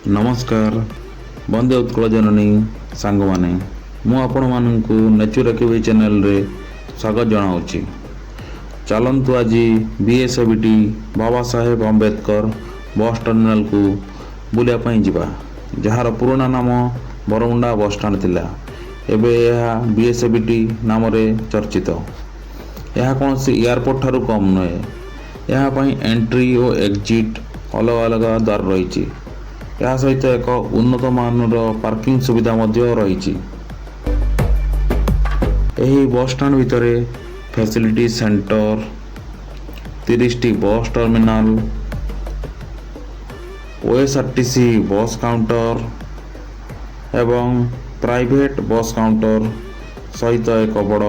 नमस्कार बंदे उत्कल जननी सांग माने मु आपण मानकु नेचर एक्टिव चैनल रे स्वागत जनाऊँगी। चलतु आज बीएसएबीटी बाबा साहेब अम्बेडकर बस टर्मिनाल को बुलायापी जावा जार पुराना नाम बरमुंडा बस स्टाण्ड थिला एबे यह बीएसएबीटी नाम रे चर्चित। यह कौन सी एयरपोर्ट ठारू कम नुहे। यहाँ पर एंट्री और एग्जिट अलग अलग द्वार रही। यह सहित एक उन्नत मानर पार्किंग सुविधा रही। बस स्टाण्ड भितर facility centre 30 T bus terminal OSRTC बस काउंटर एवं प्राइवेट बस काउंटर सहित एक बड़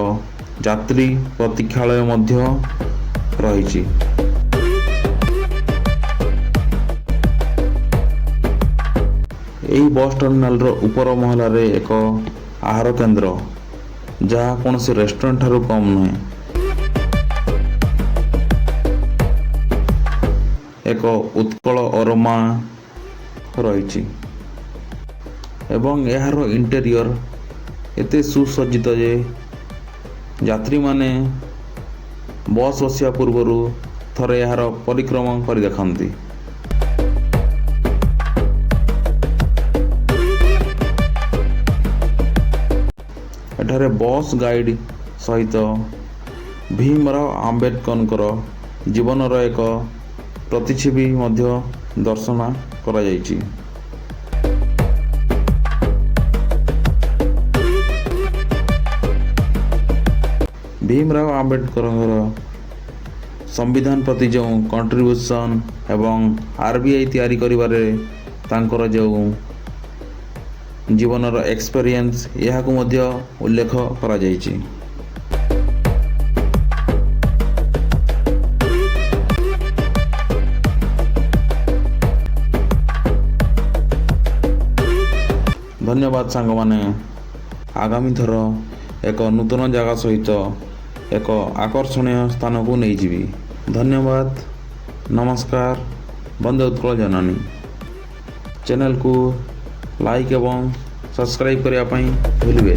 यात्री प्रतीक्षालय मध्य रही। यही बस टर्मिनाल ऊपर महला रे एक आहार केन्द्र जहाँ कौन से रेस्टोरेंट ठारू कम नुहे। एक उत्कल अरोमा रही एवं यार इंटेरियर एते सुसज्जित जे यात्री माने बस बसिया पूर्वर थरे यार परिक्रमा कर देखती। एठारे बस गाइड सहित भीमराव आंबेडकर जीवनर एक प्रतिच्छवि दर्शन करा जायछि। भीमराव आंबेडकर संविधान प्रति जो कंट्रीब्यूशन एवं आरबीआई तैयारी करिबारे तांकर जो जीवनर एक्सपीरियंस यह उल्लेख करा जायछि। धन्यवाद सांग माने। आगामी थर एक नूतन जगह सहित एक आकर्षणीय स्थान को नहीं जीवी। धन्यवाद। नमस्कार। बंदे उत्कल जननी चैनल को लाइक एवं सब्सक्राइब करने भूलिए।